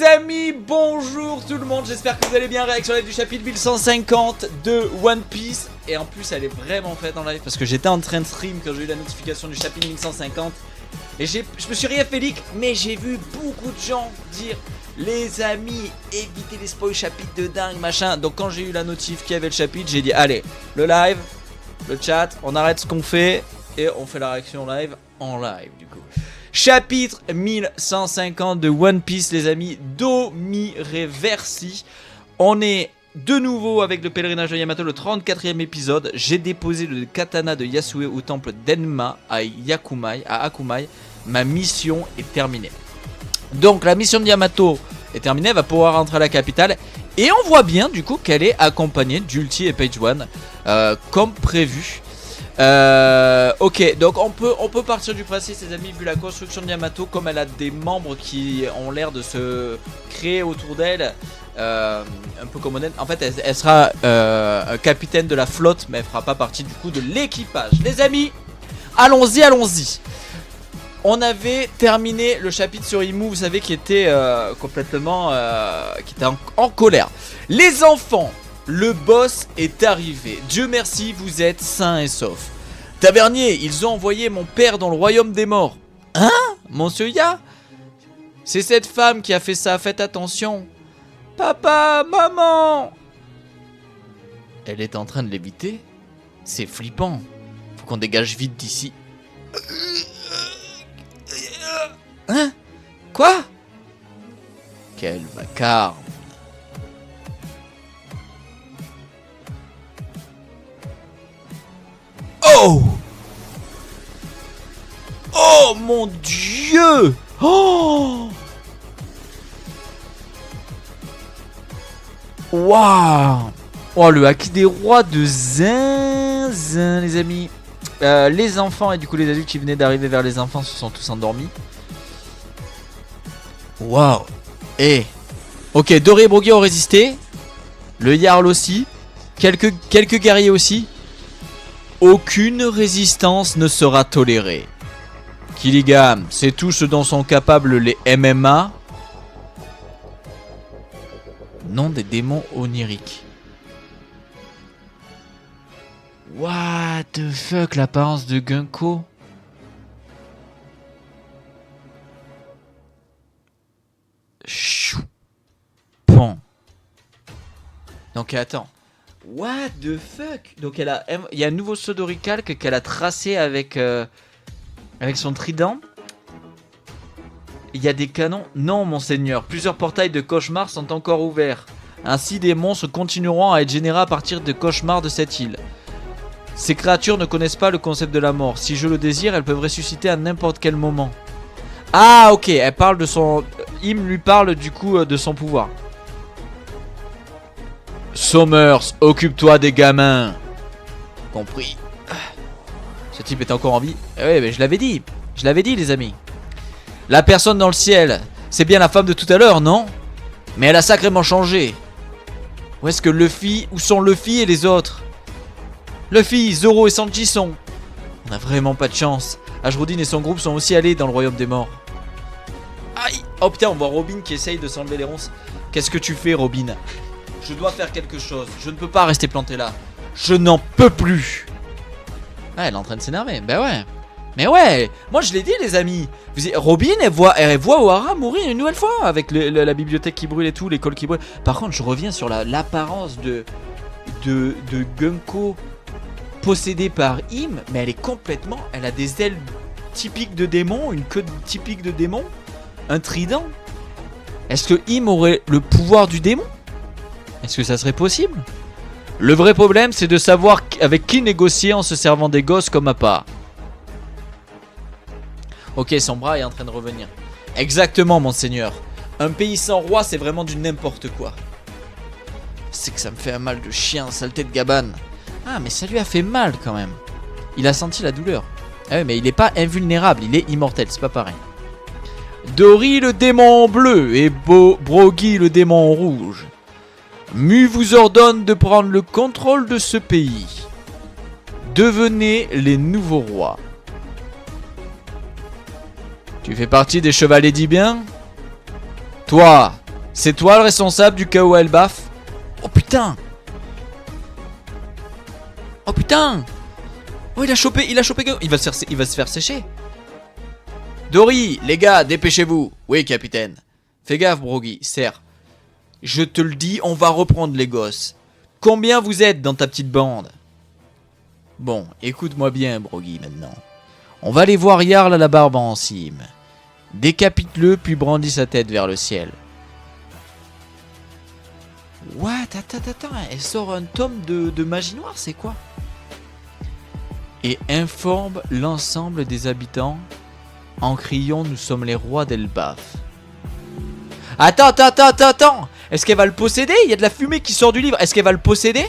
Les amis, bonjour tout le monde, j'espère que vous allez bien. Réaction live du chapitre 1150 de One Piece. Et en plus elle est vraiment faite en live parce que j'étais en train de stream quand j'ai eu la notification du chapitre 1150. Et je me suis rien fait leak, mais j'ai vu beaucoup de gens dire: les amis, évitez les spoils chapitres de dingue machin. Donc quand j'ai eu la notif qu'il y avait le chapitre, j'ai dit allez, le live, le chat, on arrête ce qu'on fait et on fait la réaction live en live du coup. Chapitre 1150 de One Piece, les amis, Domi Reversi. On est de nouveau avec le pèlerinage de Yamato, le 34e épisode. J'ai déposé le katana de Yasue au temple d'Enma à Akumai. Ma mission est terminée. Donc la mission de Yamato est terminée, elle va pouvoir rentrer à la capitale. Et on voit bien du coup qu'elle est accompagnée d'Ulti et Page One, comme prévu. Ok, donc on peut partir du principe, les amis, vu la construction de Yamato, comme elle a des membres qui ont l'air de se créer autour d'elle, un peu comme Oden. En fait, elle sera un capitaine de la flotte, mais elle fera pas partie du coup de l'équipage. Les amis, allons-y. On avait terminé le chapitre sur Imu, vous savez, qui était complètement, qui était en colère. Les enfants. Le boss est arrivé. Dieu merci, vous êtes sains et saufs. Tavernier, ils ont envoyé mon père dans le royaume des morts. Hein, monsieur Ya? C'est cette femme qui a fait ça, faites attention. Papa, maman. Elle est en train de l'éviter. C'est flippant. Faut qu'on dégage vite d'ici. Hein? Quoi? Quel vacarme. Oh! Oh mon Dieu! Oh! Waouh! Oh, le haki des rois de zinzin, les amis. Les enfants et du coup les adultes qui venaient d'arriver vers les enfants se sont tous endormis. Waouh! Et ok, Doré et Brogy ont résisté. Le Jarl aussi. Quelques guerriers aussi. Aucune résistance ne sera tolérée. Killigam, c'est tout ce dont sont capables les MMA. Nom des démons oniriques. What the fuck, l'apparence de Gunko. Chou. Pon. Donc attends. What the fuck? Donc il y a un nouveau Sodoricalque qu'elle a tracé avec son trident. Il y a des canons. Non, monseigneur. Plusieurs portails de cauchemar sont encore ouverts. Ainsi, des monstres continueront à être générés à partir des cauchemars de cette île. Ces créatures ne connaissent pas le concept de la mort. Si je le désire, elles peuvent ressusciter à n'importe quel moment. Ah, ok. Elle parle de son... Im lui parle du coup de son pouvoir. Sommers, occupe-toi des gamins. Compris. Ce type est encore en vie. Eh oui, mais je l'avais dit, les amis. La personne dans le ciel, c'est bien la femme de tout à l'heure, non? Mais elle a sacrément changé. Où est-ce que Luffy, où sont Luffy et les autres? Luffy, Zoro et Sanji sont... On a vraiment pas de chance. Ashrodin et son groupe sont aussi allés dans le royaume des morts. Aïe. Oh putain, on voit Robin qui essaye de s'enlever les ronces. Qu'est-ce que tu fais, Robin? Je dois faire quelque chose. Je ne peux pas rester planté là. Je n'en peux plus. Ah, elle est en train de s'énerver. Ben ouais. Mais ouais. Moi, je l'ai dit, les amis. Robin, elle voit Ohara mourir une nouvelle fois. Avec la bibliothèque qui brûle et tout. L'école qui brûle. Par contre, je reviens sur l'apparence de Gunko possédée par Im. Mais elle est complètement... Elle a des ailes typiques de démon. Une queue typique de démon. Un trident. Est-ce que Im aurait le pouvoir du démon? Est-ce que ça serait possible? Le vrai problème, c'est de savoir avec qui négocier en se servant des gosses comme appât. Ok, son bras est en train de revenir. Exactement, monseigneur. Un pays sans roi, c'est vraiment du n'importe quoi. C'est que ça me fait un mal de chien, saleté de gabane. Ah, mais ça lui a fait mal quand même. Il a senti la douleur. Ah oui, mais il n'est pas invulnérable, il est immortel, c'est pas pareil. Dory le démon bleu et Brogy le démon rouge. Mu vous ordonne de prendre le contrôle de ce pays. Devenez les nouveaux rois. Tu fais partie des chevaliers d'Ibien? Toi, C'est toi le responsable du chaos à Elbaf? Oh putain! Oh putain! Oh, il a chopé, il va se faire sécher. Dory, les gars, dépêchez-vous. Oui, capitaine. Fais gaffe, Brogy, serre. Je te le dis, on va reprendre les gosses. Combien vous êtes dans ta petite bande? Bon, écoute-moi bien, Brogy, maintenant. On va aller voir Jarl à la barbe en cime. Décapite-le, puis brandis sa tête vers le ciel. What? Attends, elle sort un tome de magie noire, c'est quoi? Et informe l'ensemble des habitants en criant: nous sommes les rois d'Elbaf. Attends. Est-ce qu'elle va le posséder? Il y a de la fumée qui sort du livre. Est-ce qu'elle va le posséder?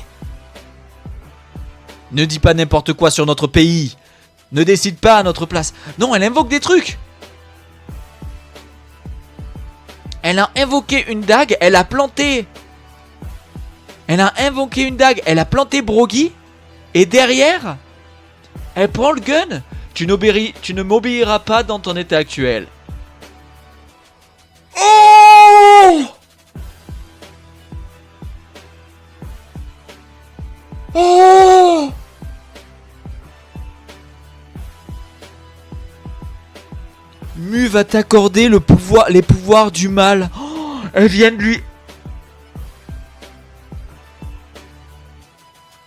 Ne dis pas n'importe quoi sur notre pays. Ne décide pas à notre place. Non, elle invoque des trucs. Elle a invoqué une dague. Elle a planté. Elle a invoqué une dague. Elle a planté Brogy. Et derrière, elle prend le gun. Tu ne m'obéiras pas dans ton état actuel. Oh! Oh! Mu va t'accorder les pouvoirs du mal. Oh, elle vient de lui.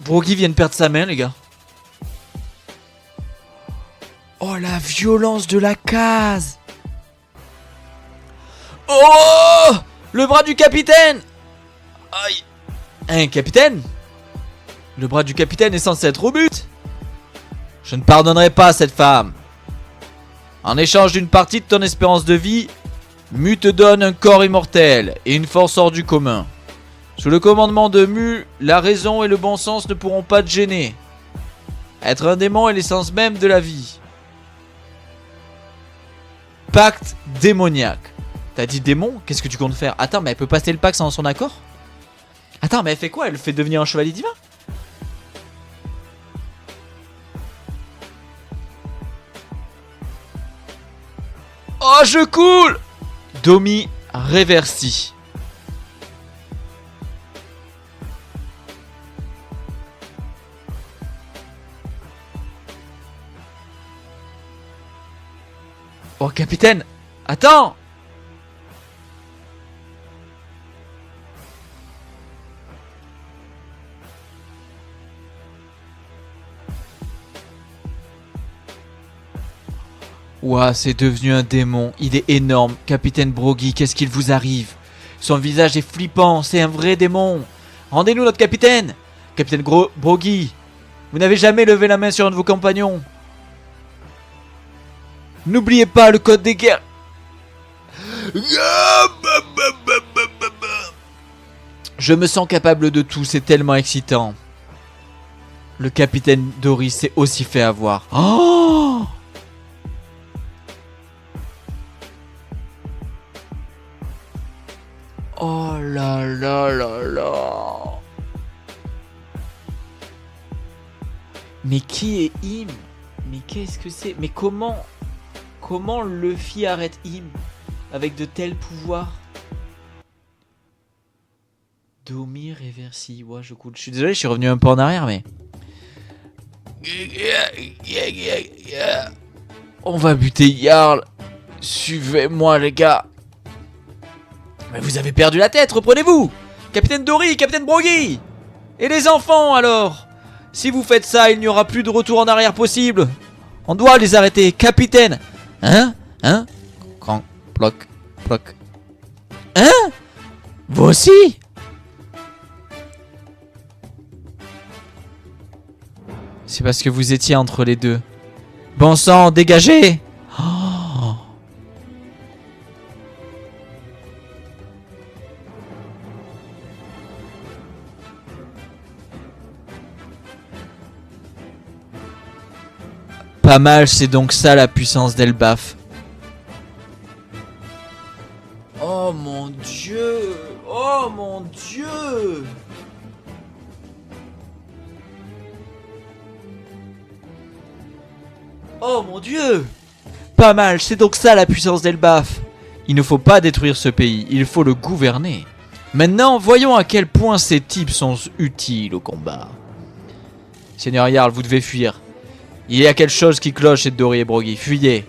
Brogy vient de perdre sa main, les gars. Oh, la violence de la case. Oh! Le bras du capitaine. Aïe. Hein, capitaine? Le bras du capitaine est censé être au but. Je ne pardonnerai pas à cette femme. En échange d'une partie de ton espérance de vie, Mu te donne un corps immortel et une force hors du commun. Sous le commandement de Mu, la raison et le bon sens ne pourront pas te gêner. Être un démon est l'essence même de la vie. Pacte démoniaque. T'as dit démon? Qu'est-ce que tu comptes faire? Attends, mais elle peut passer le pacte sans son accord? Attends, mais elle fait quoi? Elle fait devenir un chevalier divin? Oh, je coule! Domi Reversi. Oh, capitaine! Attends! Ouah, c'est devenu un démon. Il est énorme. Capitaine Brogy, qu'est-ce qu'il vous arrive? Son visage est flippant. C'est un vrai démon. Rendez-nous notre capitaine. Capitaine Brogy, vous n'avez jamais levé la main sur un de vos compagnons. N'oubliez pas le code des guerres. Je me sens capable de tout. C'est tellement excitant. Le capitaine Dory s'est aussi fait avoir. Oh! Oh là là là là. Mais qui est Im? Mais qu'est-ce que c'est? Mais comment Luffy arrête Im avec de tels pouvoirs? Domi Reversi. Ouais, je coule. Je suis désolé, je suis revenu un peu en arrière, mais... On va buter Jarl. Suivez-moi, les gars. Mais vous avez perdu la tête, reprenez-vous! Capitaine Dory, Capitaine Brogy! Et les enfants, alors? Si vous faites ça, il n'y aura plus de retour en arrière possible. On doit les arrêter, capitaine! Hein? Crank, ploc. Hein? Vous aussi? C'est parce que vous étiez entre les deux. Bon sang, dégagez! Oh. Pas mal, c'est donc ça la puissance d'Elbaf. Oh mon dieu! Oh mon dieu! Oh mon dieu! Pas mal, c'est donc ça la puissance d'Elbaf. Il ne faut pas détruire ce pays, il faut le gouverner. Maintenant, voyons à quel point ces types sont utiles au combat. Seigneur Jarl, vous devez fuir. Il y a quelque chose qui cloche chez Dori et Broggy. Fuyez.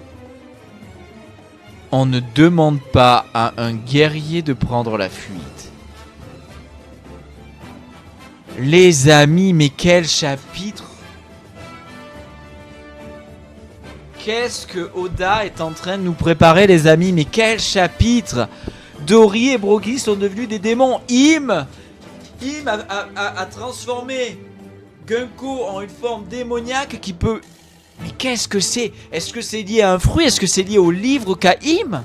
On ne demande pas à un guerrier de prendre la fuite. Les amis, mais quel chapitre! Qu'est-ce que Oda est en train de nous préparer, les amis? Mais quel chapitre! Dori et Broggy sont devenus des démons. Im a transformé Gunko en une forme démoniaque qui peut... Mais qu'est-ce que c'est? Est-ce que c'est lié à un fruit? Est-ce que c'est lié au livre qu'a Im?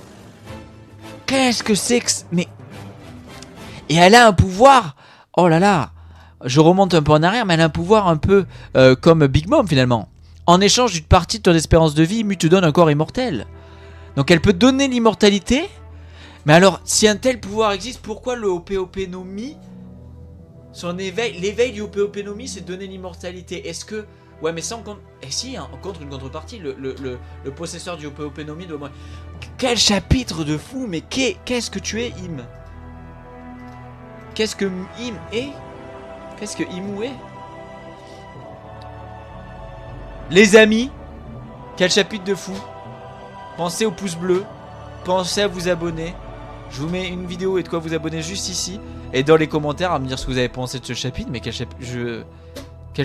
Qu'est-ce que c'est que... Mais... Et elle a un pouvoir... Oh là là! Je remonte un peu en arrière, mais elle a un pouvoir un peu comme Big Mom finalement. En échange d'une partie de ton espérance de vie, Mu te donne un corps immortel. Donc elle peut donner l'immortalité. Mais alors, si un tel pouvoir existe, pourquoi le Opop no Mi, son éveil, l'éveil du Opop no Mi, c'est donner l'immortalité? Est-ce que... Ouais, mais ça, on compte... Et si, hein, on contre une contrepartie, le possesseur du Opop no Mi doit... Quel chapitre de fou! Mais qu'est-ce que tu es, Im? Qu'est-ce que Im est? Qu'est-ce que Imu est? Les amis, quel chapitre de fou! Pensez au pouce bleu, pensez à vous abonner. Je vous mets une vidéo et de quoi vous abonner juste ici. Et dans les commentaires à me dire ce que vous avez pensé de ce chapitre. Mais quel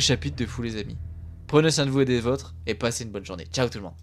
chapitre de fou, les amis. Prenez soin de vous et des vôtres et passez une bonne journée. Ciao tout le monde.